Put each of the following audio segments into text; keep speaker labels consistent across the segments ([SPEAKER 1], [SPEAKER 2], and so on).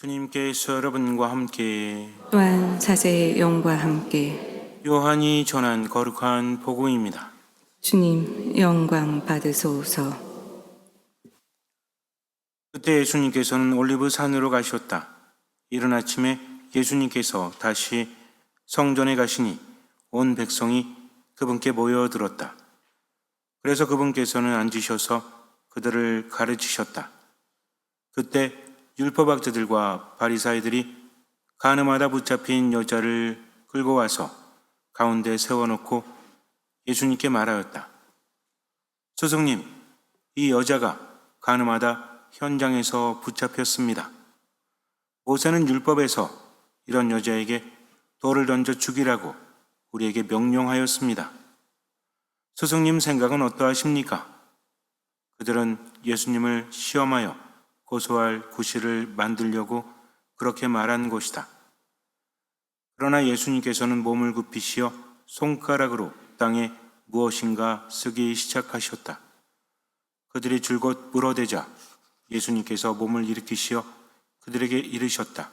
[SPEAKER 1] 주님께서 여러분과 함께
[SPEAKER 2] 또한 사제의 영과 함께
[SPEAKER 1] 요한이 전한 거룩한 복음입니다.
[SPEAKER 2] 주님 영광 받으소서.
[SPEAKER 1] 그때 예수님께서는 올리브 산으로 가셨다. 이른 아침에 예수님께서 다시 성전에 가시니 온 백성이 그분께 모여들었다. 그래서 그분께서는 앉으셔서 그들을 가르치셨다. 그때 율법학자들과 바리사이들이 가늠하다 붙잡힌 여자를 끌고 와서 가운데 세워놓고 예수님께 말하였다. 스승님, 이 여자가 가늠하다 현장에서 붙잡혔습니다. 모세는 율법에서 이런 여자에게 돌을 던져 죽이라고 우리에게 명령하였습니다. 스승님 생각은 어떠하십니까? 그들은 예수님을 시험하여 고소할 구실을 만들려고 그렇게 말한 것이다. 그러나 예수님께서는 몸을 굽히시어 손가락으로 땅에 무엇인가 쓰기 시작하셨다. 그들이 줄곧 물어대자 예수님께서 몸을 일으키시어 그들에게 이르셨다.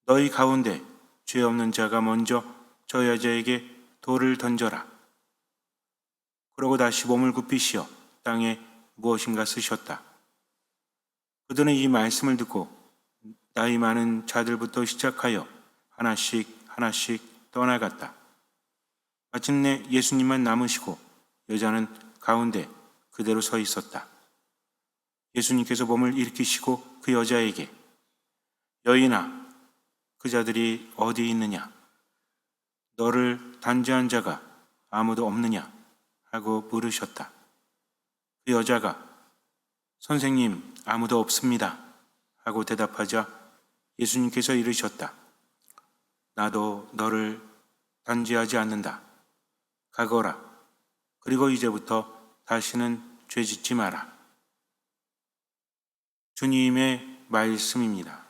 [SPEAKER 1] 너희 가운데 죄 없는 자가 먼저 저 여자에게 돌을 던져라. 그러고 다시 몸을 굽히시어 땅에 무엇인가 쓰셨다. 그들은 이 말씀을 듣고 나이 많은 자들부터 시작하여 하나씩 떠나갔다. 마침내 예수님만 남으시고 여자는 가운데 그대로 서 있었다. 예수님께서 몸을 일으키시고 그 여자에게 여인아, 그 자들이 어디 있느냐? 너를 단죄한 자가 아무도 없느냐? 하고 물으셨다. 그 여자가 선생님, 아무도 없습니다. 하고 대답하자 예수님께서 이르셨다. 나도 너를 단죄하지 않는다. 가거라. 그리고 이제부터 다시는 죄 짓지 마라. 주님의 말씀입니다.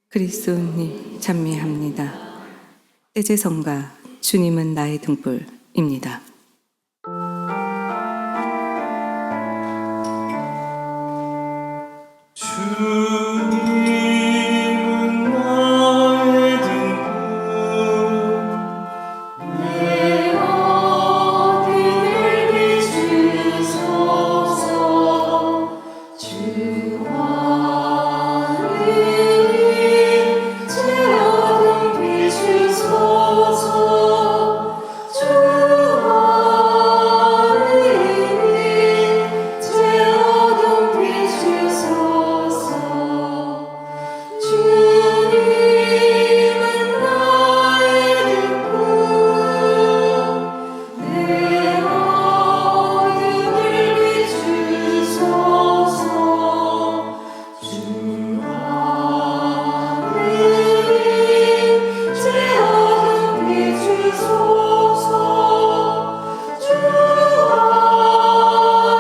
[SPEAKER 2] 그리스도님 찬미합니다. 떼제성가 주님은 나의 등불입니다.
[SPEAKER 1] 주님은 나의 등불
[SPEAKER 3] 내 어둠을 비추소서. 주와 하느님 제 어둠 비추소서. 주와 하느님 제 어둠 비추소서. 주님은 나의 등불 내 어둠을 비추소서. 주와 하느님 제 어둠 비추소서. 주와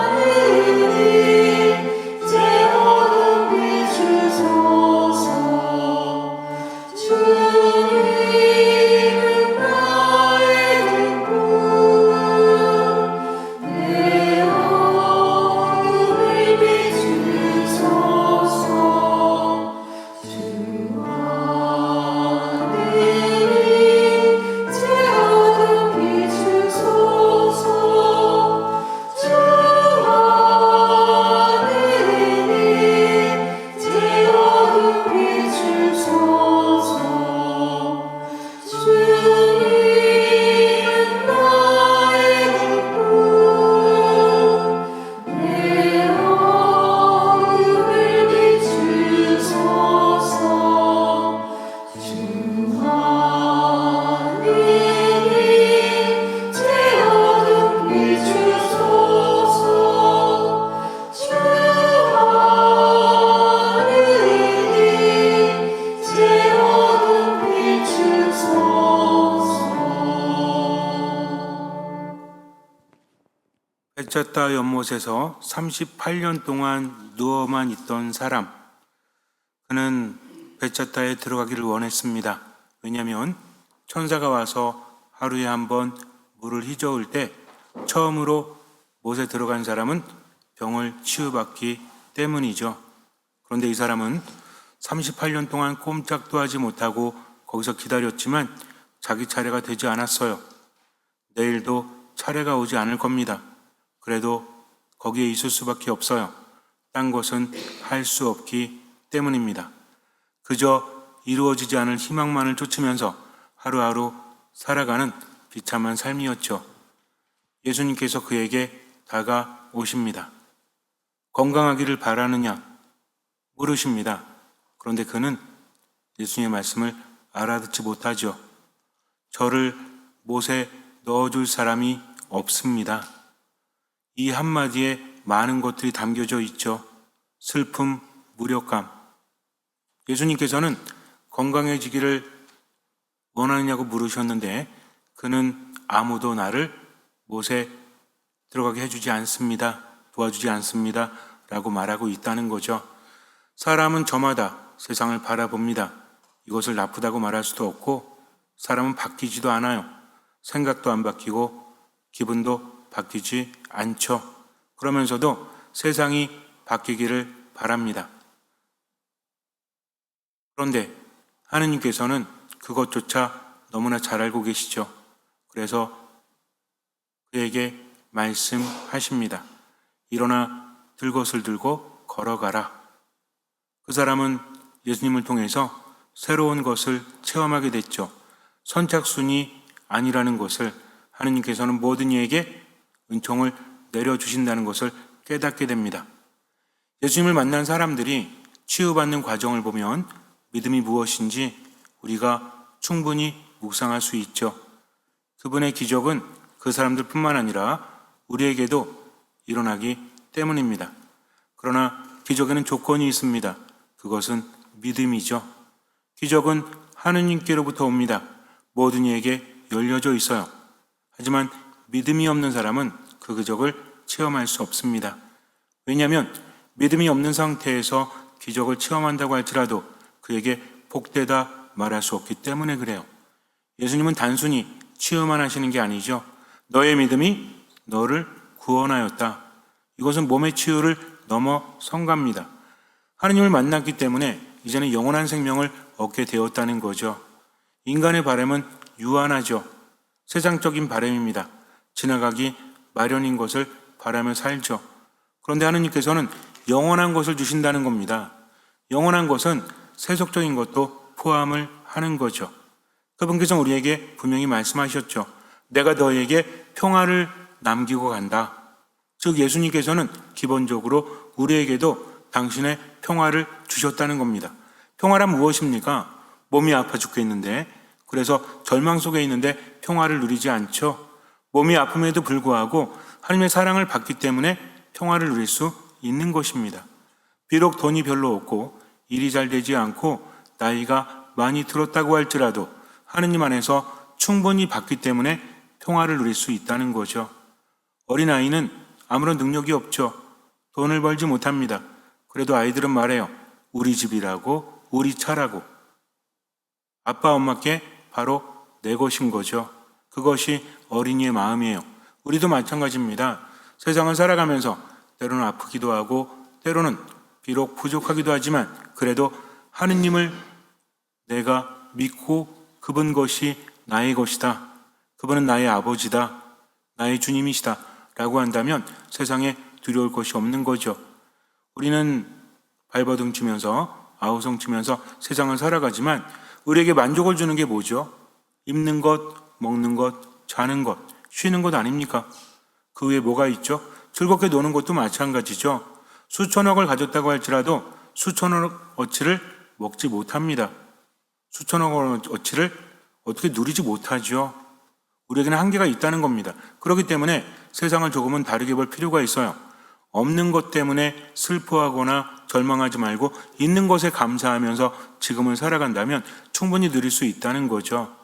[SPEAKER 3] 하느님 제 어둠 비추소서. 주님은 나의 등불 내 어둠을 비추소서. 주와 하느님 제 어둠 비추소서. 주와 하느님 제 어둠 비추소서. 주님은 나의 등불 내 어둠을 비추소서. 주와 하느님 제 어둠 비추소서. 주와 하느님 제 어둠 비추소서.
[SPEAKER 1] 베차타 연못에서 38년 동안 누워만 있던 사람. 그는 베차타에 들어가기를 원했습니다. 왜냐하면 천사가 와서 하루에 한 번 물을 휘저을 때 처음으로 못에 들어간 사람은 병을 치유받기 때문이죠. 그런데 이 사람은 38년 동안 꼼짝도 하지 못하고 거기서 기다렸지만 자기 차례가 되지 않았어요. 내일도 차례가 오지 않을 겁니다. 그래도 거기에 있을 수밖에 없어요. 딴 것은 할 수 없기 때문입니다. 그저 이루어지지 않을 희망만을 쫓으면서 하루하루 살아가는 비참한 삶이었죠. 예수님께서 그에게 다가오십니다. 건강하기를 바라느냐 물으십니다. 그런데 그는 예수님의 말씀을 알아듣지 못하죠. 저를 못에 넣어줄 사람이 없습니다. 이 한마디에 많은 것들이 담겨져 있죠. 슬픔, 무력감. 예수님께서는 건강해지기를 원하느냐고 물으셨는데 그는 아무도 나를 못에 들어가게 해주지 않습니다. 도와주지 않습니다. 라고 말하고 있다는 거죠. 사람은 저마다 세상을 바라봅니다. 이것을 나쁘다고 말할 수도 없고 사람은 바뀌지도 않아요. 생각도 안 바뀌고 기분도 바뀌지 않죠. 그러면서도 세상이 바뀌기를 바랍니다. 그런데 하느님께서는 그것조차 너무나 잘 알고 계시죠. 그래서 그에게 말씀하십니다. 일어나 들 것을 들고 걸어가라. 그 사람은 예수님을 통해서 새로운 것을 체험하게 됐죠. 선착순이 아니라는 것을 하느님께서는 모든 이에게 은총을 내려주신다는 것을 깨닫게 됩니다. 예수님을 만난 사람들이 치유받는 과정을 보면 믿음이 무엇인지 우리가 충분히 묵상할 수 있죠. 그분의 기적은 그 사람들뿐만 아니라 우리에게도 일어나기 때문입니다. 그러나 기적에는 조건이 있습니다. 그것은 믿음이죠. 기적은 하느님께로부터 옵니다. 모든 이에게 열려져 있어요. 하지만 믿음이 없는 사람은 그 기적을 체험할 수 없습니다. 왜냐하면 믿음이 없는 상태에서 기적을 체험한다고 할지라도 그에게 복되다 말할 수 없기 때문에 그래요. 예수님은 단순히 치유만 하시는 게 아니죠. 너의 믿음이 너를 구원하였다. 이것은 몸의 치유를 넘어선 겁니다. 하느님을 만났기 때문에 이제는 영원한 생명을 얻게 되었다는 거죠. 인간의 바람은 유한하죠. 세상적인 바람입니다. 지나가기 마련인 것을 바라며 살죠. 그런데 하느님께서는 영원한 것을 주신다는 겁니다. 영원한 것은 세속적인 것도 포함을 하는 거죠. 그분께서 우리에게 분명히 말씀하셨죠. 내가 너에게 평화를 남기고 간다. 즉 예수님께서는 기본적으로 우리에게도 당신의 평화를 주셨다는 겁니다. 평화란 무엇입니까? 몸이 아파 죽겠는데, 그래서 절망 속에 있는데 평화를 누리지 않죠. 몸이 아픔에도 불구하고 하나님의 사랑을 받기 때문에 평화를 누릴 수 있는 것입니다. 비록 돈이 별로 없고 일이 잘 되지 않고 나이가 많이 들었다고 할지라도 하느님 안에서 충분히 받기 때문에 평화를 누릴 수 있다는 거죠. 어린아이는 아무런 능력이 없죠. 돈을 벌지 못합니다. 그래도 아이들은 말해요. 우리 집이라고, 우리 차라고. 아빠, 엄마께 바로 내 것인 거죠. 그것이 어린이의 마음이에요. 우리도 마찬가지입니다. 세상을 살아가면서 때로는 아프기도 하고 때로는 비록 부족하기도 하지만 그래도 하느님을 내가 믿고 그분 것이 나의 것이다. 그분은 나의 아버지다. 나의 주님이시다. 라고 한다면 세상에 두려울 것이 없는 거죠. 우리는 발버둥 치면서 아우성 치면서 세상을 살아가지만 우리에게 만족을 주는 게 뭐죠? 입는 것, 먹는 것, 자는 것, 쉬는 것 아닙니까? 그 외에 뭐가 있죠? 즐겁게 노는 것도 마찬가지죠. 수천억을 가졌다고 할지라도 수천억 어치를 먹지 못합니다. 수천억 어치를 어떻게 누리지 못하죠. 우리에게는 한계가 있다는 겁니다. 그렇기 때문에 세상을 조금은 다르게 볼 필요가 있어요. 없는 것 때문에 슬퍼하거나 절망하지 말고 있는 것에 감사하면서 지금을 살아간다면 충분히 누릴 수 있다는 거죠.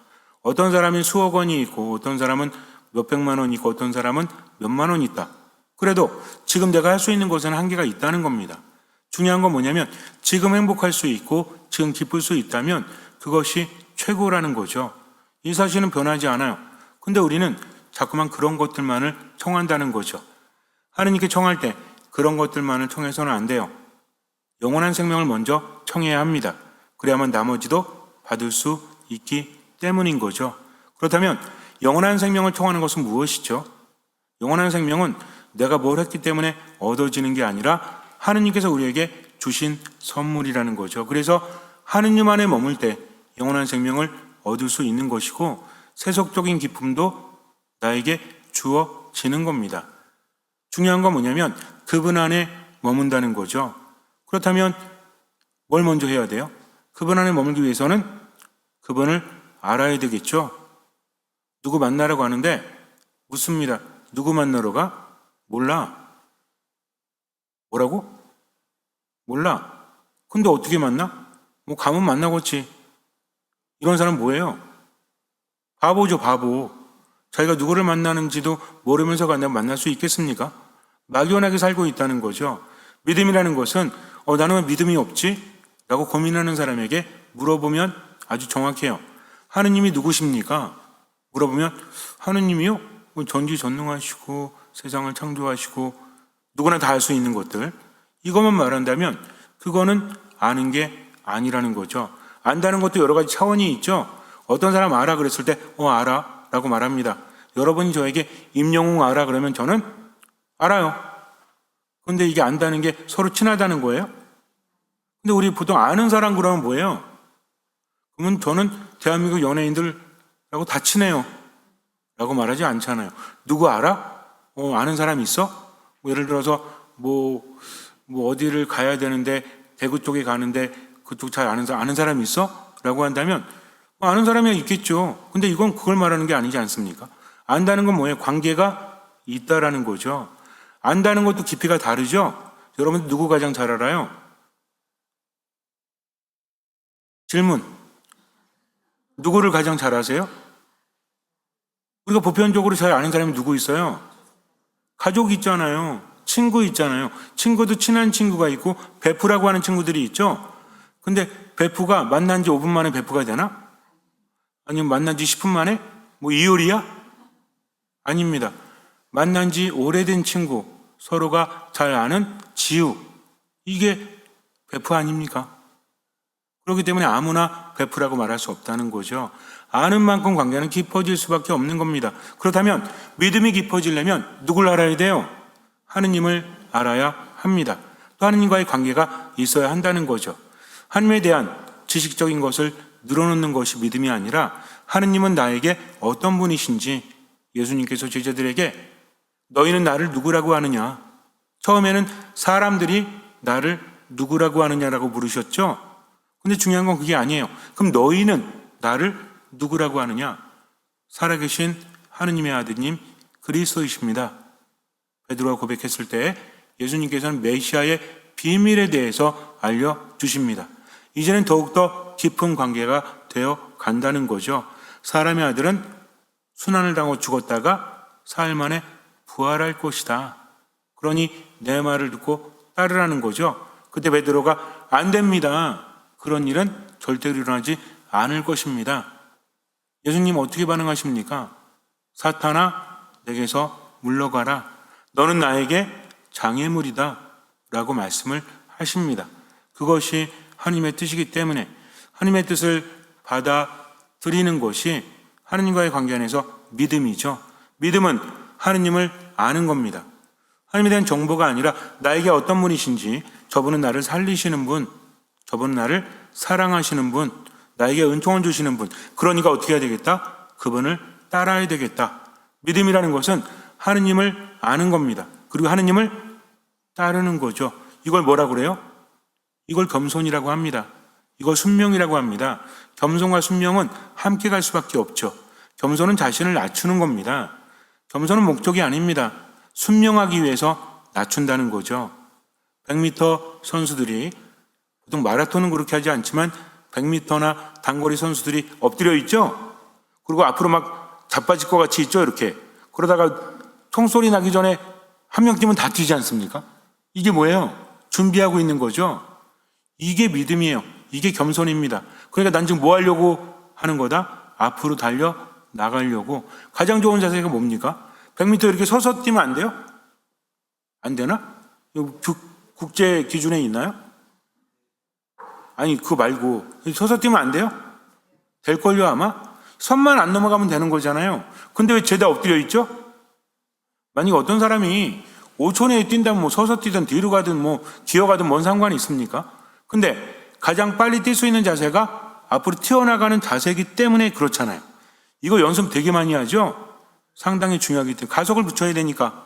[SPEAKER 1] 어떤 사람이 수억 원이 있고 어떤 사람은 몇백만 원이 있고 어떤 사람은 몇만 원이 있다. 그래도 지금 내가 할 수 있는 것은 한계가 있다는 겁니다. 중요한 건 뭐냐면 지금 행복할 수 있고 지금 기쁠 수 있다면 그것이 최고라는 거죠. 이 사실은 변하지 않아요. 근데 우리는 자꾸만 그런 것들만을 청한다는 거죠. 하느님께 청할 때 그런 것들만을 청해서는 안 돼요. 영원한 생명을 먼저 청해야 합니다. 그래야만 나머지도 받을 수 있기 때문인 거죠. 그렇다면 영원한 생명을 청하는 것은 무엇이죠? 영원한 생명은 내가 뭘 했기 때문에 얻어지는 게 아니라 하느님께서 우리에게 주신 선물이라는 거죠. 그래서 하느님 안에 머물 때 영원한 생명을 얻을 수 있는 것이고 세속적인 기쁨도 나에게 주어지는 겁니다. 중요한 건 뭐냐면 그분 안에 머문다는 거죠. 그렇다면 뭘 먼저 해야 돼요? 그분 안에 머물기 위해서는 그분을 알아야 되겠죠. 누구 만나라고 하는데 묻습니다. 누구 만나러 가? 몰라. 뭐라고? 몰라. 근데 어떻게 만나? 뭐 가면 만나겠지. 이런 사람 뭐예요? 바보죠, 바보. 자기가 누구를 만나는지도 모르면서 만날 수 있겠습니까? 막연하게 살고 있다는 거죠. 믿음이라는 것은 나는 왜 믿음이 없지? 라고 고민하는 사람에게 물어보면 아주 정확해요. 하느님이 누구십니까? 물어보면 하느님이요? 전지전능하시고 세상을 창조하시고 누구나 다 알 수 있는 것들, 이것만 말한다면 그거는 아는 게 아니라는 거죠. 안다는 것도 여러 가지 차원이 있죠. 어떤 사람 알아 그랬을 때 알아 라고 말합니다. 여러분이 저에게 임영웅 알아 그러면 저는 알아요. 근데 이게 안다는 게 서로 친하다는 거예요? 근데 우리 보통 아는 사람 그러면 뭐예요? 그러면 저는 대한민국 연예인들하고 다 친해요 라고 말하지 않잖아요. 누구 알아? 아는 사람 있어? 예를 들어서 어디를 가야 되는데 대구 쪽에 가는데 그쪽 잘 아는 사람 있어? 라고 한다면 아는 사람이 있겠죠. 근데 이건 그걸 말하는 게 아니지 않습니까? 안다는 건 뭐예요? 관계가 있다라는 거죠. 안다는 것도 깊이가 다르죠. 여러분 누구 가장 잘 알아요? 질문. 누구를 가장 잘 아세요? 우리가 보편적으로 잘 아는 사람이 누구 있어요? 가족 있잖아요. 친구 있잖아요. 친구도 친한 친구가 있고 베프라고 하는 친구들이 있죠. 근데 베프가 만난 지 5분 만에 베프가 되나? 아니면 만난 지 10분 만에? 이효리야? 아닙니다. 만난 지 오래된 친구, 서로가 잘 아는 지우, 이게 베프 아닙니까? 그렇기 때문에 아무나 베프라고 말할 수 없다는 거죠. 아는 만큼 관계는 깊어질 수밖에 없는 겁니다. 그렇다면 믿음이 깊어지려면 누굴 알아야 돼요? 하느님을 알아야 합니다. 또 하느님과의 관계가 있어야 한다는 거죠. 하느님에 대한 지식적인 것을 늘어놓는 것이 믿음이 아니라 하느님은 나에게 어떤 분이신지 예수님께서 제자들에게 너희는 나를 누구라고 하느냐? 처음에는 사람들이 나를 누구라고 하느냐라고 물으셨죠? 근데 중요한 건 그게 아니에요. 그럼 너희는 나를 누구라고 하느냐? 살아계신 하느님의 아드님 그리스도이십니다. 베드로가 고백했을 때 예수님께서는 메시아의 비밀에 대해서 알려주십니다. 이제는 더욱더 깊은 관계가 되어 간다는 거죠. 사람의 아들은 순환을 당하고 죽었다가 사흘 만에 부활할 것이다. 그러니 내 말을 듣고 따르라는 거죠. 그때 베드로가 안 됩니다. 그런 일은 절대로 일어나지 않을 것입니다. 예수님 어떻게 반응하십니까? 사탄아, 내게서 물러가라. 너는 나에게 장애물이다. 라고 말씀을 하십니다. 그것이 하나님의 뜻이기 때문에 하나님의 뜻을 받아들이는 것이 하나님과의 관계 안에서 믿음이죠. 믿음은 하나님을 아는 겁니다. 하나님에 대한 정보가 아니라 나에게 어떤 분이신지, 저분은 나를 살리시는 분, 저분은 나를 사랑하시는 분, 나에게 은총을 주시는 분, 그러니까 어떻게 해야 되겠다? 그분을 따라야 되겠다. 믿음이라는 것은 하느님을 아는 겁니다. 그리고 하느님을 따르는 거죠. 이걸 뭐라 그래요? 이걸 겸손이라고 합니다. 이걸 순명이라고 합니다. 겸손과 순명은 함께 갈 수밖에 없죠. 겸손은 자신을 낮추는 겁니다. 겸손은 목적이 아닙니다. 순명하기 위해서 낮춘다는 거죠. 100m 선수들이, 보통 마라톤은 그렇게 하지 않지만 100m나 단거리 선수들이 엎드려 있죠. 그리고 앞으로 막 자빠질 것 같이 있죠. 이렇게. 그러다가 총소리 나기 전에 한 명 뛰면 다 뛰지 않습니까? 이게 뭐예요? 준비하고 있는 거죠. 이게 믿음이에요. 이게 겸손입니다. 그러니까 난 지금 뭐 하려고 하는 거다? 앞으로 달려 나가려고. 가장 좋은 자세가 뭡니까? 100m 이렇게 서서 뛰면 안 돼요? 안 되나? 국제 기준에 있나요? 아니 그거 말고 서서 뛰면 안 돼요? 될걸요 아마? 선만 안 넘어가면 되는 거잖아요. 근데 왜 죄다 엎드려 있죠? 만약에 어떤 사람이 5초 내에 뛴다면 뭐 서서 뛰든 뒤로 가든 뭐 기어가든 뭔 상관이 있습니까? 근데 가장 빨리 뛸 수 있는 자세가 앞으로 튀어나가는 자세이기 때문에 그렇잖아요. 이거 연습 되게 많이 하죠? 상당히 중요하기 때문에 가속을 붙여야 되니까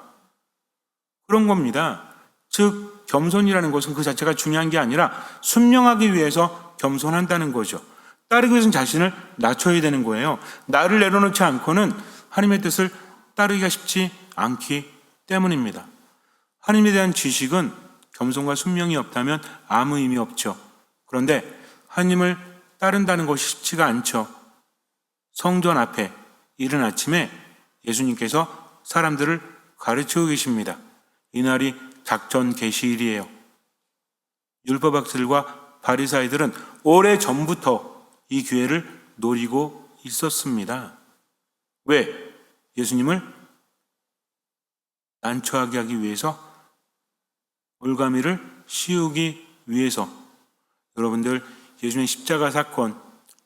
[SPEAKER 1] 그런 겁니다. 즉 겸손이라는 것은 그 자체가 중요한 게 아니라 순명하기 위해서 겸손한다는 거죠. 따르기 위해서는 자신을 낮춰야 되는 거예요. 나를 내려놓지 않고는 하나님의 뜻을 따르기가 쉽지 않기 때문입니다. 하나님에 대한 지식은 겸손과 순명이 없다면 아무 의미 없죠. 그런데 하나님을 따른다는 것이 쉽지가 않죠. 성전 앞에 이른 아침에 예수님께서 사람들을 가르치고 계십니다. 이날이 작전 개시일이에요. 율법학들과 바리사이들은 오래 전부터 이 기회를 노리고 있었습니다. 왜? 예수님을 난처하게 하기 위해서, 올가미를 씌우기 위해서. 여러분들 예수님의 십자가 사건,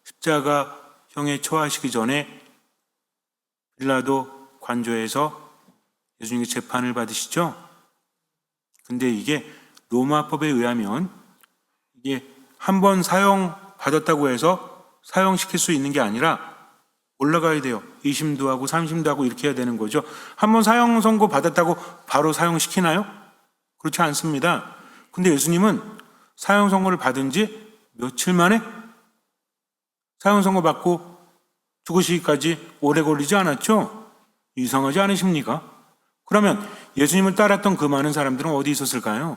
[SPEAKER 1] 십자가형에 처하시기 전에 빌라도 관저에서 예수님께 재판을 받으시죠? 근데 이게 로마법에 의하면 이게 한 번 사형받았다고 해서 사형시킬 수 있는 게 아니라 올라가야 돼요. 2심도 하고 3심도 하고 이렇게 해야 되는 거죠. 한 번 사형 선고 받았다고 바로 사형시키나요? 그렇지 않습니다. 근데 예수님은 사형 선고를 받은 지 며칠 만에 사형 선고 받고 죽으시기까지 오래 걸리지 않았죠? 이상하지 않으십니까? 그러면 예수님을 따랐던 그 많은 사람들은 어디 있었을까요?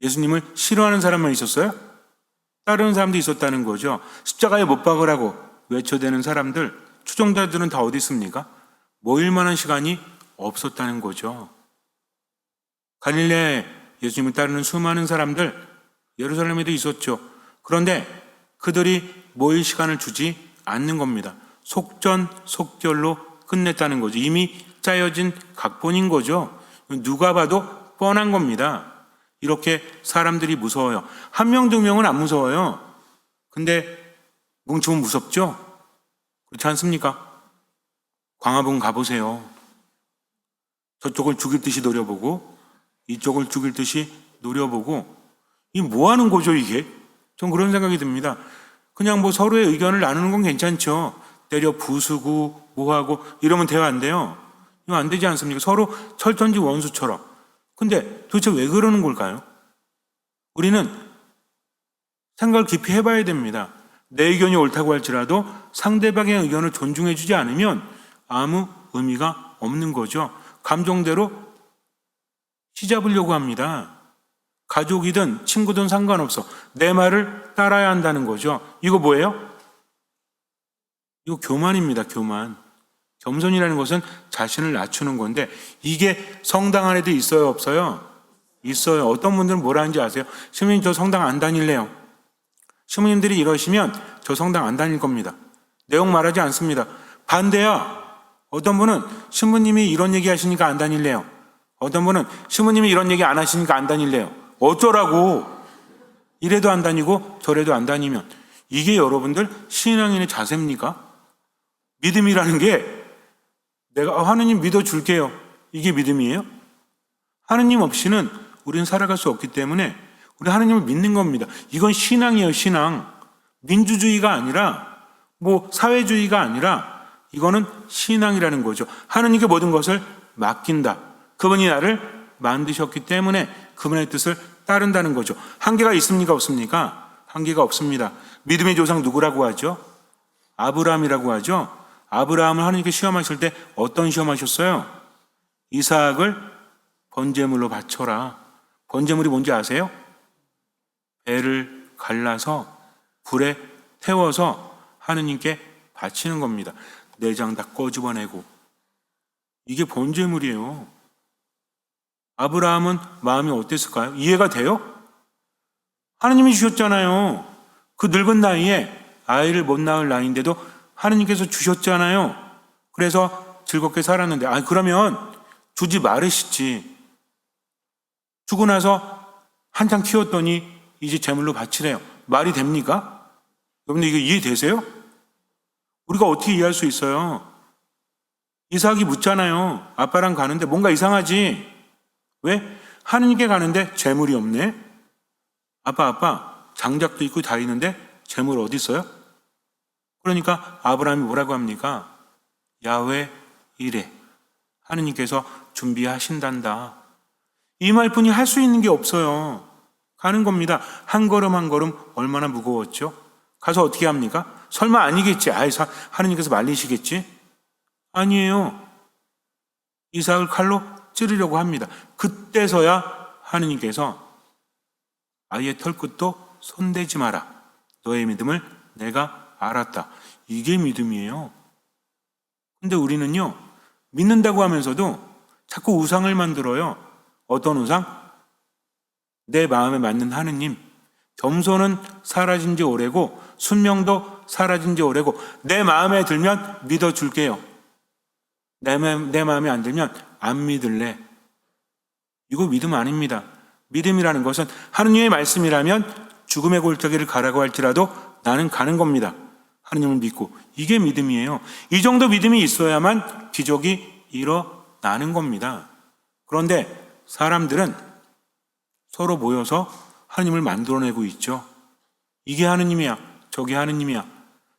[SPEAKER 1] 예수님을 싫어하는 사람만 있었어요? 따르는 사람도 있었다는 거죠. 십자가에 못 박으라고 외쳐대는 사람들, 추종자들은 다 어디 있습니까? 모일 만한 시간이 없었다는 거죠. 갈릴레에 예수님을 따르는 수많은 사람들, 예루살렘에도 있었죠. 그런데 그들이 모일 시간을 주지 않는 겁니다. 속전속결로 끝냈다는 거죠. 이미 짜여진 각본인 거죠. 누가 봐도 뻔한 겁니다. 이렇게 사람들이 무서워요. 한 명, 두 명은 안 무서워요. 근데 뭉치면 무섭죠? 그렇지 않습니까? 광화문 가보세요. 저쪽을 죽일 듯이 노려보고 이쪽을 죽일 듯이 노려보고, 이 뭐 하는 거죠 이게? 전 그런 생각이 듭니다. 그냥 뭐 서로의 의견을 나누는 건 괜찮죠. 때려 부수고 뭐하고 이러면 대화 안 돼요. 이거 안 되지 않습니까? 서로 철천지 원수처럼. 근데 도대체 왜 그러는 걸까요? 우리는 생각을 깊이 해봐야 됩니다. 내 의견이 옳다고 할지라도 상대방의 의견을 존중해 주지 않으면 아무 의미가 없는 거죠. 감정대로 휘잡으려고 합니다. 가족이든 친구든 상관없어. 내 말을 따라야 한다는 거죠. 이거 뭐예요? 이거 교만입니다. 교만. 겸손이라는 것은 자신을 낮추는 건데, 이게 성당 안에도 있어요, 없어요? 있어요. 어떤 분들은 뭐라 하는지 아세요? 신부님 저 성당 안 다닐래요. 신부님들이 이러시면 저 성당 안 다닐 겁니다. 내용 말하지 않습니다. 반대야. 어떤 분은 신부님이 이런 얘기 하시니까 안 다닐래요. 어떤 분은 신부님이 이런 얘기 안 하시니까 안 다닐래요. 어쩌라고. 이래도 안 다니고 저래도 안 다니면. 이게 여러분들 신앙인의 자세입니까? 믿음이라는 게 내가 하느님 믿어줄게요. 이게 믿음이에요? 하느님 없이는 우리는 살아갈 수 없기 때문에 우리 하느님을 믿는 겁니다. 이건 신앙이에요. 신앙. 민주주의가 아니라 뭐 사회주의가 아니라 이거는 신앙이라는 거죠. 하느님께 모든 것을 맡긴다. 그분이 나를 만드셨기 때문에 그분의 뜻을 따른다는 거죠. 한계가 있습니까? 없습니까? 한계가 없습니다. 믿음의 조상 누구라고 하죠? 아브라함이라고 하죠. 아브라함을 하나님께 시험하실 때 어떤 시험하셨어요? 이삭을 번제물로 바쳐라. 번제물이 뭔지 아세요? 배를 갈라서 불에 태워서 하느님께 바치는 겁니다. 내장 다 꺼집어내고. 이게 번제물이에요. 아브라함은 마음이 어땠을까요? 이해가 돼요? 하느님이 주셨잖아요. 그 늙은 나이에 아이를 못 낳을 나이인데도 하느님께서 주셨잖아요. 그래서 즐겁게 살았는데, 그러면 주지 말으시지. 주고 나서 한참 키웠더니 이제 제물로 바치래요. 말이 됩니까? 여러분들 이거 이해되세요? 우리가 어떻게 이해할 수 있어요? 이삭이 묻잖아요. 아빠랑 가는데 뭔가 이상하지? 왜? 하느님께 가는데 제물이 없네? 아빠, 장작도 있고 다 있는데 제물 어디 있어요? 그러니까 아브라함이 뭐라고 합니까? 야훼 이레. 하느님께서 준비하신단다. 이 말뿐이 할 수 있는 게 없어요. 가는 겁니다. 한 걸음 한 걸음 얼마나 무거웠죠? 가서 어떻게 합니까? 설마 아니겠지. 하느님께서 말리시겠지? 아니에요. 이삭을 칼로 찌르려고 합니다. 그때서야 하느님께서 아이의 털끝도 손대지 마라. 너의 믿음을 내가 알았다. 이게 믿음이에요. 근데 우리는요, 믿는다고 하면서도 자꾸 우상을 만들어요. 어떤 우상? 내 마음에 맞는 하느님. 겸손은 사라진 지 오래고 순명도 사라진 지 오래고 내 마음에 들면 믿어줄게요. 내 마음에 안 들면 안 믿을래. 이거 믿음 아닙니다. 믿음이라는 것은 하느님의 말씀이라면 죽음의 골짜기를 가라고 할지라도 나는 가는 겁니다. 하느님을 믿고. 이게 믿음이에요. 이 정도 믿음이 있어야만 기적이 일어나는 겁니다. 그런데 사람들은 서로 모여서 하느님을 만들어내고 있죠. 이게 하느님이야. 저게 하느님이야.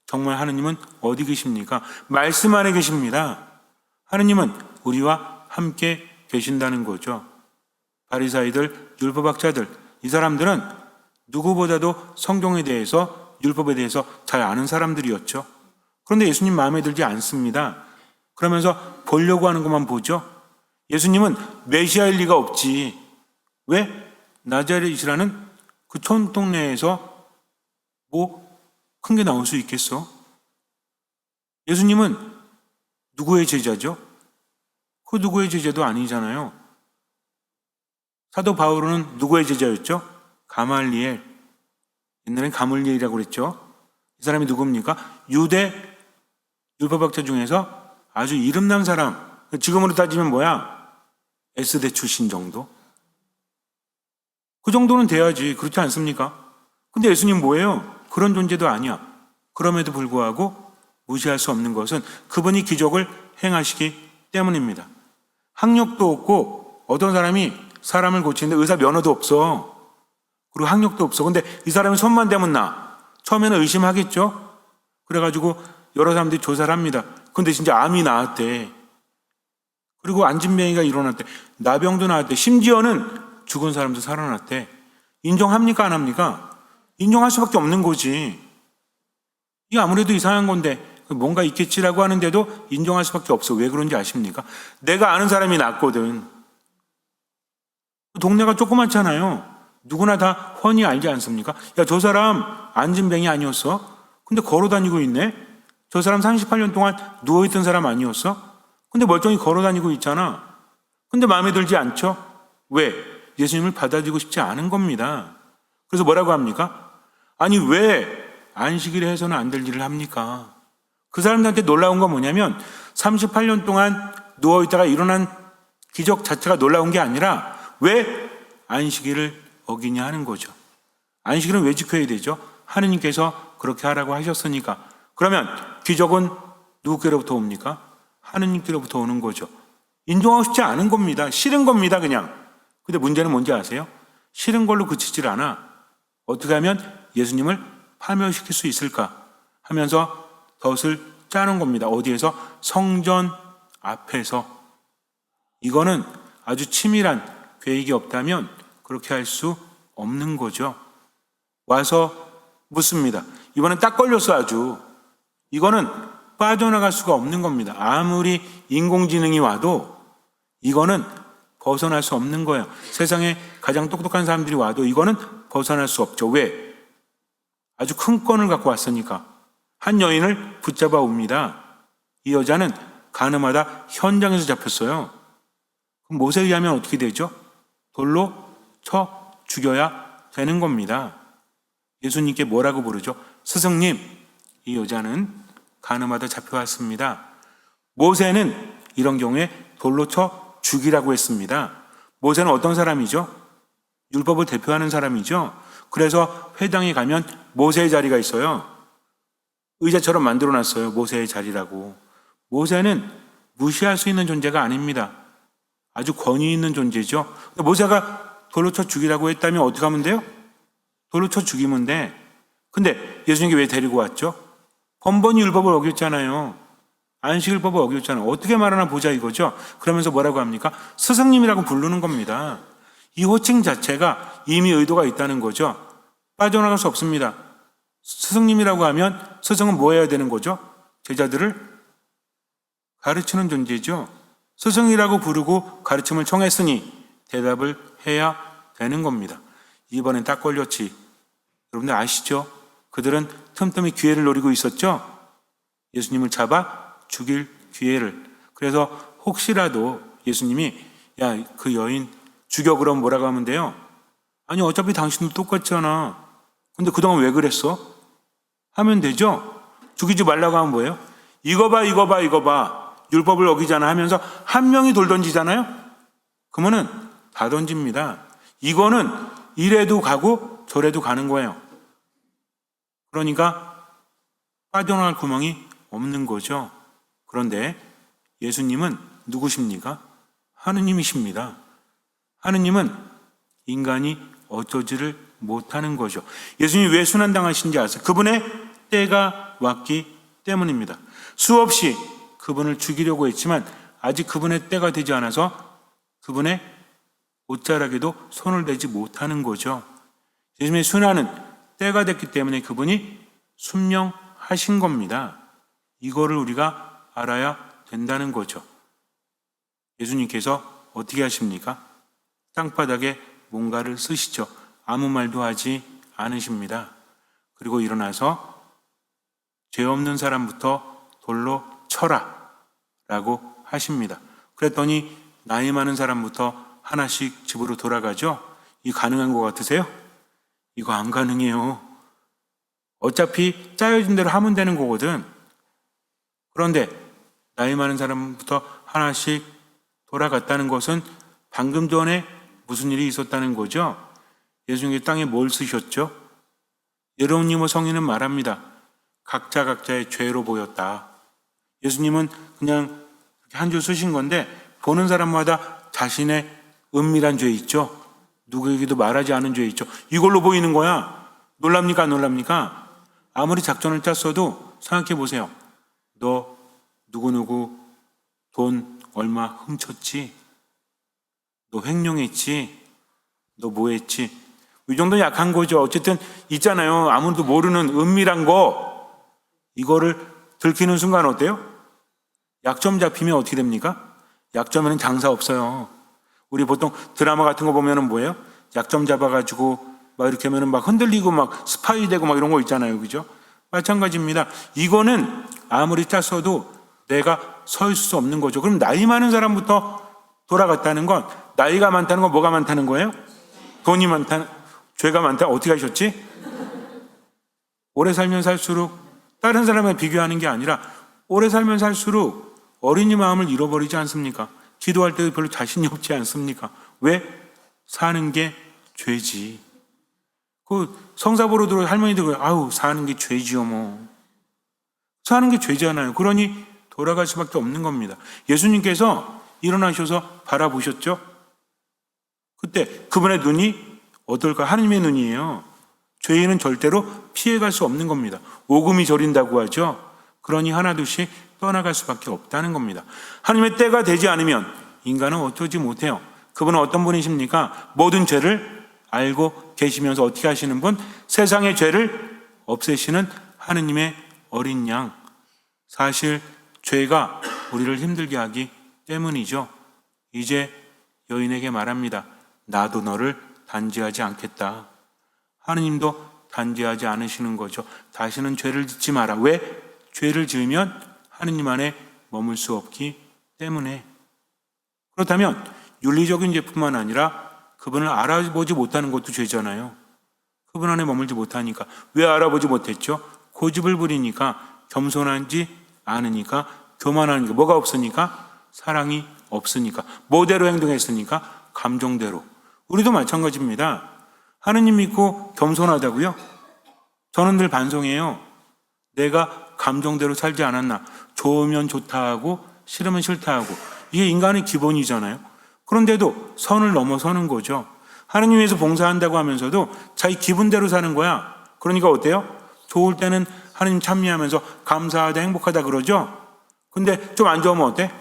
[SPEAKER 1] 정말 하느님은 어디 계십니까? 말씀 안에 계십니다. 하느님은 우리와 함께 계신다는 거죠. 바리사이들, 율법학자들, 이 사람들은 누구보다도 성경에 대해서, 율법에 대해서 잘 아는 사람들이었죠. 그런데 예수님 마음에 들지 않습니다. 그러면서 보려고 하는 것만 보죠. 예수님은 메시아일 리가 없지. 왜? 나자렛이라는 그 촌동네에서 뭐 큰 게 나올 수 있겠어? 예수님은 누구의 제자죠? 그 누구의 제자도 아니잖아요. 사도 바울은 누구의 제자였죠? 가말리엘. 옛날엔 가물리엘이라고 그랬죠. 이 사람이 누굽니까? 유대 율법학자 중에서 아주 이름난 사람. 지금으로 따지면 뭐야? S대 출신 정도? 그 정도는 돼야지. 그렇지 않습니까? 근데 예수님 뭐예요? 그런 존재도 아니야. 그럼에도 불구하고 무시할 수 없는 것은 그분이 기적을 행하시기 때문입니다. 학력도 없고 어떤 사람이 사람을 고치는데 의사 면허도 없어. 그리고 학력도 없어. 근데 이 사람이 손만 대면 나. 처음에는 의심하겠죠? 그래가지고 여러 사람들이 조사를 합니다. 근데 진짜 암이 나았대. 그리고 안진뱅이가 일어났대. 나병도 나았대. 심지어는 죽은 사람도 살아났대. 인정합니까? 안 합니까? 인정할 수밖에 없는 거지. 이게 아무래도 이상한 건데 뭔가 있겠지라고 하는데도 인정할 수밖에 없어. 왜 그런지 아십니까? 내가 아는 사람이 낫거든. 동네가 조그맣잖아요. 누구나 다 훤히 알지 않습니까? 야, 저 사람 안진뱅이 아니었어? 근데 걸어 다니고 있네? 저 사람 38년 동안 누워있던 사람 아니었어? 근데 멀쩡히 걸어 다니고 있잖아. 근데 마음에 들지 않죠? 왜? 예수님을 받아들이고 싶지 않은 겁니다. 그래서 뭐라고 합니까? 아니, 왜 안식일에 해서는 안 될 일을 합니까? 그 사람들한테 놀라운 건 뭐냐면 38년 동안 누워있다가 일어난 기적 자체가 놀라운 게 아니라 왜 안식일을 어기냐 하는 거죠. 안식일은 왜 지켜야 되죠? 하느님께서 그렇게 하라고 하셨으니까. 그러면 기적은 누구께로부터 옵니까? 하느님께로부터 오는 거죠. 인정하고 싶지 않은 겁니다. 싫은 겁니다, 그냥. 근데 문제는 뭔지 아세요? 싫은 걸로 그치질 않아. 어떻게 하면 예수님을 파멸시킬 수 있을까 하면서 덫을 짜는 겁니다. 어디에서? 성전 앞에서. 이거는 아주 치밀한 계획이 없다면 그렇게 할 수 없는 거죠. 와서 묻습니다. 이번엔 딱 걸렸어 아주. 이거는 빠져나갈 수가 없는 겁니다. 아무리 인공지능이 와도 이거는 벗어날 수 없는 거예요. 세상에 가장 똑똑한 사람들이 와도 이거는 벗어날 수 없죠. 왜? 아주 큰 건을 갖고 왔으니까. 한 여인을 붙잡아 옵니다. 이 여자는 가늠하다 현장에서 잡혔어요. 그럼 모세에 의하면 어떻게 되죠? 돌로 쳐 죽여야 되는 겁니다. 예수님께 뭐라고 부르죠? 스승님, 이 여자는 가늠하다 잡혀왔습니다. 모세는 이런 경우에 돌로 쳐 죽이라고 했습니다. 모세는 어떤 사람이죠? 율법을 대표하는 사람이죠. 그래서 회당에 가면 모세의 자리가 있어요. 의자처럼 만들어놨어요. 모세의 자리라고. 모세는 무시할 수 있는 존재가 아닙니다. 아주 권위 있는 존재죠. 모세가 돌로 쳐 죽이라고 했다면 어떻게 하면 돼요? 돌로 쳐 죽이면 돼. 근데 예수님께 왜 데리고 왔죠? 번번이 율법을 어겼잖아요. 안식일법을 어겼잖아요. 어떻게 말하나 보자 이거죠. 그러면서 뭐라고 합니까? 스승님이라고 부르는 겁니다. 이 호칭 자체가 이미 의도가 있다는 거죠. 빠져나갈 수 없습니다. 스승님이라고 하면 스승은 뭐 해야 되는 거죠? 제자들을 가르치는 존재죠. 스승이라고 부르고 가르침을 청했으니 대답을 해야 되는 겁니다. 이번엔 딱 걸렸지. 여러분들 아시죠? 그들은 틈틈이 기회를 노리고 있었죠. 예수님을 잡아 죽일 기회를. 그래서 혹시라도 예수님이 야, 그 여인 죽여 그럼 뭐라고 하면 돼요? 아니 어차피 당신도 똑같잖아. 근데 그동안 왜 그랬어? 하면 되죠. 죽이지 말라고 하면 뭐예요? 이거 봐 이거 봐 이거 봐. 율법을 어기잖아 하면서 한 명이 돌 던지잖아요. 그러면은 다 던집니다. 이거는 이래도 가고 저래도 가는 거예요. 그러니까 빠져나갈 구멍이 없는 거죠. 그런데 예수님은 누구십니까? 하느님이십니다. 하느님은 인간이 어쩌지를 못하는 거죠. 예수님이 왜 순환당하신지 아세요? 그분의 때가 왔기 때문입니다. 수없이 그분을 죽이려고 했지만 아직 그분의 때가 되지 않아서 그분의 옷자락에도 손을 대지 못하는 거죠. 예수님의 순환은 때가 됐기 때문에 그분이 순명하신 겁니다. 이거를 우리가 알아야 된다는 거죠. 예수님께서 어떻게 하십니까? 땅바닥에 뭔가를 쓰시죠. 아무 말도 하지 않으십니다. 그리고 일어나서 죄 없는 사람부터 돌로 쳐라 라고 하십니다. 그랬더니 나이 많은 사람부터 하나씩 집으로 돌아가죠. 이 가능한 것 같으세요? 이거 안 가능해요. 어차피 짜여진 대로 하면 되는 거거든. 그런데 나이 많은 사람부터 하나씩 돌아갔다는 것은 방금 전에 무슨 일이 있었다는 거죠? 예수님이 땅에 뭘 쓰셨죠? 예로니모 성인은 말합니다. 각자 각자의 죄로 보였다. 예수님은 그냥 한 줄 쓰신 건데 보는 사람마다 자신의 은밀한 죄 있죠? 누구에게도 말하지 않은 죄 있죠? 이걸로 보이는 거야. 놀랍니까? 안 놀랍니까? 아무리 작전을 짰어도 생각해 보세요. 너 누구누구 돈 얼마 훔쳤지? 너 횡령했지? 너 뭐 했지? 이 정도 약한 거죠. 어쨌든 있잖아요. 아무도 모르는 은밀한 거. 이거를 들키는 순간 어때요? 약점 잡히면 어떻게 됩니까? 약점에는 장사 없어요. 우리 보통 드라마 같은 거 보면은 뭐예요? 약점 잡아가지고 막 이렇게 하면은 막 흔들리고 막 스파이 되고 막 이런 거 있잖아요. 그죠? 마찬가지입니다. 이거는 아무리 짰어도 내가 서 있을 수 없는 거죠. 그럼 나이 많은 사람부터 돌아갔다는 건 나이가 많다는 건 뭐가 많다는 거예요? 돈이 많다는, 죄가 많다? 어떻게 하셨지? 오래 살면 살수록 다른 사람과 비교하는 게 아니라 오래 살면 살수록 어린이 마음을 잃어버리지 않습니까? 기도할 때도 별로 자신이 없지 않습니까? 왜? 사는 게 죄지. 그 성사 보러 들어온 할머니들 아우 사는 게 죄지요 뭐. 사는 게 죄잖아요. 그러니 돌아갈 수밖에 없는 겁니다. 예수님께서 일어나셔서 바라보셨죠? 그때 그분의 눈이 어떨까? 하느님의 눈이에요. 죄인은 절대로 피해갈 수 없는 겁니다. 오금이 저린다고 하죠. 그러니 하나둘씩 떠나갈 수밖에 없다는 겁니다. 하나님의 때가 되지 않으면 인간은 어쩌지 못해요. 그분은 어떤 분이십니까? 모든 죄를 알고 계시면서 어떻게 하시는 분? 세상의 죄를 없애시는 하느님의 어린 양. 사실 죄가 우리를 힘들게 하기 때문이죠. 이제 여인에게 말합니다. 나도 너를 단죄하지 않겠다. 하느님도 단죄하지 않으시는 거죠. 다시는 죄를 짓지 마라. 왜? 죄를 지으면 하느님 안에 머물 수 없기 때문에. 그렇다면 윤리적인 죄뿐만 아니라 그분을 알아보지 못하는 것도 죄잖아요. 그분 안에 머물지 못하니까. 왜 알아보지 못했죠? 고집을 부리니까, 겸손하지 않으니까, 교만하니까. 뭐가 없으니까? 사랑이 없으니까. 뭐대로 행동했으니까? 감정대로. 우리도 마찬가지입니다. 하느님 믿고 겸손하다고요? 저는 늘 반성해요. 내가 감정대로 살지 않았나. 좋으면 좋다 하고 싫으면 싫다 하고. 이게 인간의 기본이잖아요. 그런데도 선을 넘어서는 거죠. 하느님 위해서 봉사한다고 하면서도 자기 기분대로 사는 거야. 그러니까 어때요? 좋을 때는 하느님 찬미하면서 감사하다 행복하다 그러죠. 근데 좀 안 좋으면 어때?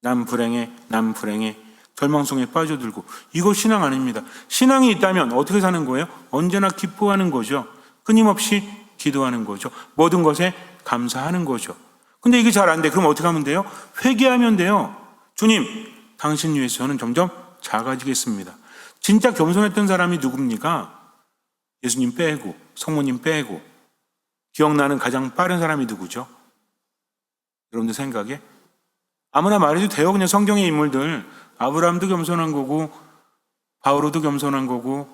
[SPEAKER 1] 난 불행해 절망성에 빠져들고. 이거 신앙 아닙니다. 신앙이 있다면 어떻게 사는 거예요? 언제나 기뻐하는 거죠. 끊임없이 기도하는 거죠. 모든 것에 감사하는 거죠. 근데 이게 잘 안 돼. 그럼 어떻게 하면 돼요? 회개하면 돼요. 주님, 당신 위해서 저는 점점 작아지겠습니다. 진짜 겸손했던 사람이 누굽니까? 예수님 빼고, 성모님 빼고. 기억나는 가장 빠른 사람이 누구죠? 여러분들 생각에? 아무나 말해도 돼요. 그냥 성경의 인물들. 아브라함도 겸손한 거고, 바오로도 겸손한 거고,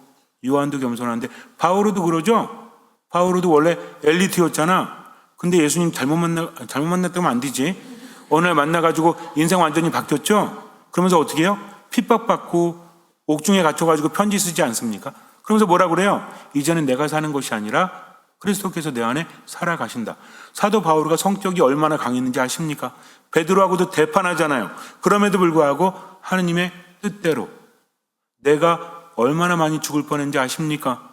[SPEAKER 1] 요한도 겸손한데, 바오로도 그러죠? 바오로도 원래 엘리트였잖아. 근데 예수님 잘못 만났다면 안 되지. 어느 날 만나가지고 인생 완전히 바뀌었죠? 그러면서 어떻게 해요? 핍박받고 옥중에 갇혀가지고 편지 쓰지 않습니까? 그러면서 뭐라 그래요? 이제는 내가 사는 것이 아니라 그리스도께서 내 안에 살아가신다. 사도 바오로가 성격이 얼마나 강했는지 아십니까? 베드로하고도 대판하잖아요. 그럼에도 불구하고 하느님의 뜻대로 내가 얼마나 많이 죽을 뻔했는지 아십니까?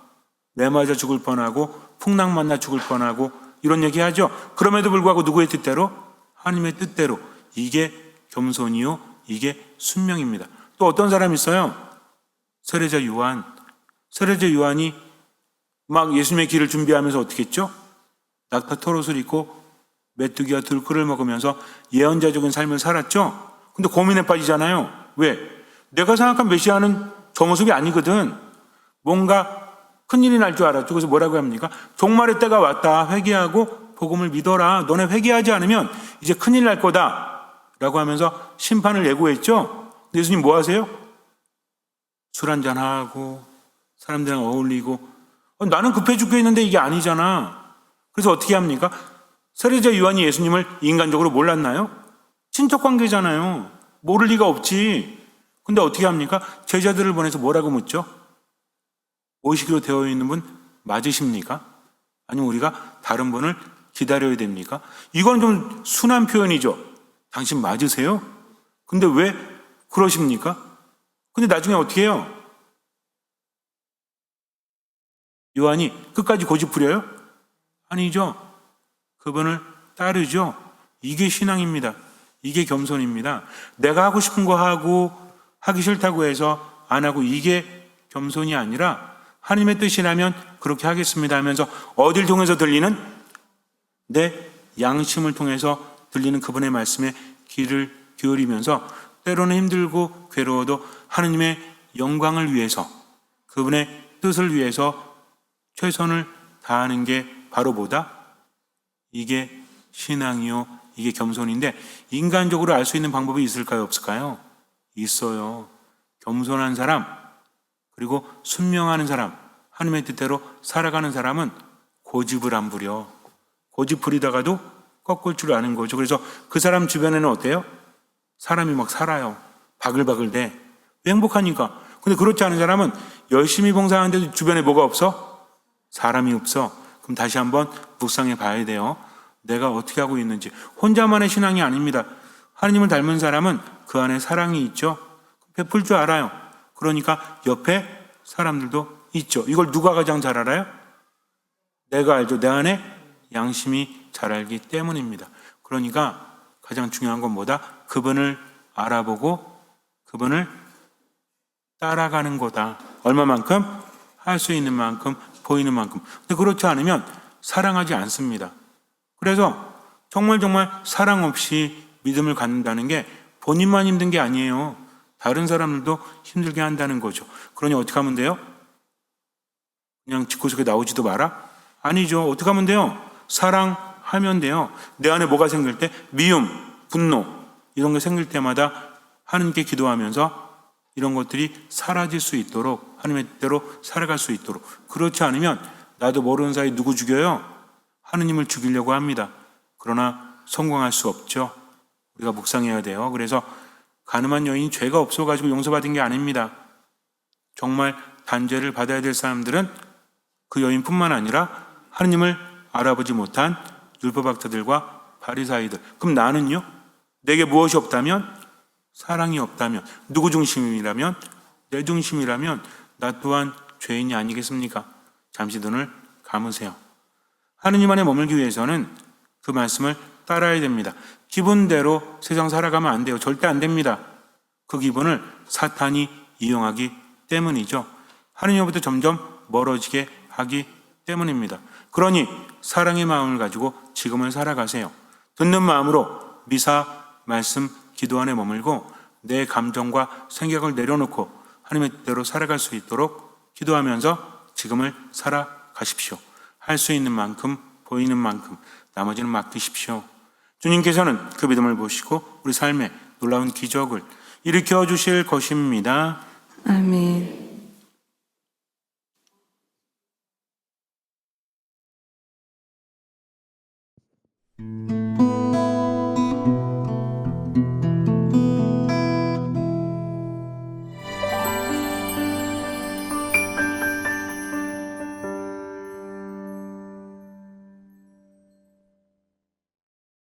[SPEAKER 1] 내 맞아 죽을 뻔하고 풍랑 만나 죽을 뻔하고 이런 얘기 하죠. 그럼에도 불구하고 누구의 뜻대로? 하나님의 뜻대로. 이게 겸손이요, 이게 순명입니다. 또 어떤 사람이 있어요? 세례자 요한. 세례자 요한이 막 예수님의 길을 준비하면서 어떻게 했죠? 낙타 털옷을 입고 메뚜기와 들꿀을 먹으면서 예언자적인 삶을 살았죠. 근데 고민에 빠지잖아요. 왜? 내가 생각한 메시아는 저 모습이 아니거든. 뭔가 큰일이 날 줄 알았죠. 그래서 뭐라고 합니까? 종말의 때가 왔다. 회개하고 복음을 믿어라. 너네 회개하지 않으면 이제 큰일 날 거다. 라고 하면서 심판을 예고했죠. 근데 예수님 뭐 하세요? 술 한잔하고 사람들이랑 어울리고 나는 급해 죽겠는데 이게 아니잖아. 그래서 어떻게 합니까? 세례자 요한이 예수님을 인간적으로 몰랐나요? 친척 관계잖아요. 모를 리가 없지. 근데 어떻게 합니까? 제자들을 보내서 뭐라고 묻죠? 오시기로 되어 있는 분 맞으십니까? 아니면 우리가 다른 분을 기다려야 됩니까? 이건 좀 순한 표현이죠. 당신 맞으세요? 근데 왜 그러십니까? 근데 나중에 어떻게 해요? 요한이 끝까지 고집부려요? 아니죠. 그분을 따르죠. 이게 신앙입니다. 이게 겸손입니다. 내가 하고 싶은 거 하고 하기 싫다고 해서 안 하고 이게 겸손이 아니라 하나님의 뜻이라면 그렇게 하겠습니다 하면서 어딜 통해서 들리는? 내 양심을 통해서 들리는 그분의 말씀에 귀를 기울이면서 때로는 힘들고 괴로워도 하나님의 영광을 위해서 그분의 뜻을 위해서 최선을 다하는 게 바로 뭐다? 이게 신앙이요, 이게 겸손인데 인간적으로 알 수 있는 방법이 있을까요, 없을까요? 있어요. 겸손한 사람, 그리고 순명하는 사람, 하나님의 뜻대로 살아가는 사람은 고집을 안 부려. 고집 부리다가도 꺾을 줄 아는 거죠. 그래서 그 사람 주변에는 어때요? 사람이 막 살아요. 바글바글 돼. 행복하니까. 근데 그렇지 않은 사람은 열심히 봉사하는데도 주변에 뭐가 없어? 사람이 없어. 그럼 다시 한번 묵상해 봐야 돼요. 내가 어떻게 하고 있는지. 혼자만의 신앙이 아닙니다. 하나님을 닮은 사람은 그 안에 사랑이 있죠. 베풀 줄 알아요. 그러니까 옆에 사람들도 있죠. 이걸 누가 가장 잘 알아요? 내가 알죠. 내 안에 양심이 잘 알기 때문입니다. 그러니까 가장 중요한 건 뭐다? 그분을 알아보고 그분을 따라가는 거다. 얼마만큼? 할 수 있는 만큼, 보이는 만큼. 근데 그렇지 않으면 사랑하지 않습니다. 그래서 정말 사랑 없이 믿음을 갖는다는 게 본인만 힘든 게 아니에요. 다른 사람들도 힘들게 한다는 거죠. 그러니 어떻게 하면 돼요? 그냥 집구석에 나오지도 마라? 아니죠. 어떻게 하면 돼요? 사랑하면 돼요. 내 안에 뭐가 생길 때? 미움, 분노 이런 게 생길 때마다 하나님께 기도하면서 이런 것들이 사라질 수 있도록 하나님의 뜻대로 살아갈 수 있도록. 그렇지 않으면 나도 모르는 사이 누구 죽여요? 하느님을 죽이려고 합니다. 그러나 성공할 수 없죠. 우리가 묵상해야 돼요. 그래서 가늠한 여인이 죄가 없어가지고 용서받은 게 아닙니다. 정말 단죄를 받아야 될 사람들은 그 여인뿐만 아니라 하느님을 알아보지 못한 율법학자들과 바리사이들. 그럼 나는요? 내게 무엇이 없다면? 사랑이 없다면, 누구 중심이라면? 내 중심이라면 나 또한 죄인이 아니겠습니까? 잠시 눈을 감으세요. 하느님 안에 머물기 위해서는 그 말씀을 따라야 됩니다. 기분대로 세상 살아가면 안 돼요. 절대 안 됩니다. 그 기분을 사탄이 이용하기 때문이죠. 하느님으로부터 점점 멀어지게 하기 때문입니다. 그러니 사랑의 마음을 가지고 지금을 살아가세요. 듣는 마음으로 미사, 말씀, 기도 안에 머물고 내 감정과 생각을 내려놓고 하나님의 뜻대로 살아갈 수 있도록 기도하면서 지금을 살아가십시오. 할 수 있는 만큼, 보이는 만큼, 나머지는 맡기십시오. 주님께서는 그 믿음을 보시고 우리 삶에 놀라운 기적을 일으켜 주실 것입니다.
[SPEAKER 2] 아멘.